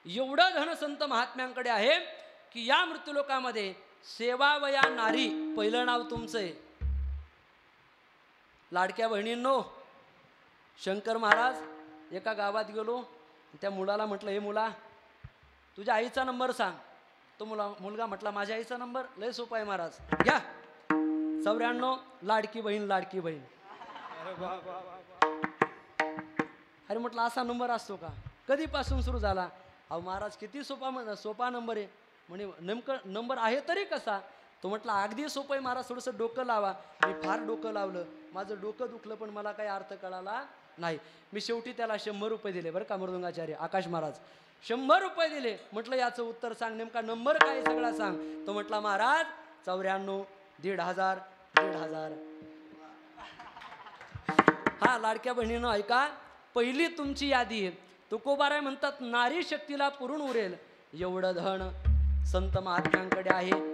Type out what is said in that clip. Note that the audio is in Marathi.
एवढं धन संत महात्म्यांकडे आहे की या मृत्यूलोकामध्ये सेवावया नारी पहिलं नाव तुमचं आहे. लाडक्या बहिणींनो, शंकर महाराज एका गावात गेलो, त्या मुलाला म्हटलं, हे मुला तुझ्या आईचा नंबर सांग. तो मुलगा म्हटला, माझ्या आईचा नंबर लय सोपा आहे महाराज, घ्या 94 लाडकी बहीण लाडकी बहीण. अरे म्हटलं असा नंबर असतो का, कधीपासून सुरू झाला? अहो महाराज किती सोपा नंबर आहे. म्हणे नेमकं नंबर आहे तरी कसा? तो म्हटला अगदी सोपं आहे महाराज, थोडंसं डोकं लावा. मी फार डोकं लावलं, माझं डोकं दुखलं, पण मला काही अर्थ कळाला नाही. मी शेवटी त्याला 100 रुपये दिले बरं का, मृदुंगाचार्य आकाश महाराज 100 रुपये दिले. म्हटलं याचं उत्तर सांग, नेमका नंबर काय सगळा सांग. तो म्हटला महाराज 94 1500 1500. हा लाडक्या बहिणीनं ऐका, पहिली तुमची यादी आहे. तुकोबाराय म्हणतात नारी शक्तीला पुरून उरेल एवढं धन संत महात्म्यांकडे आहे.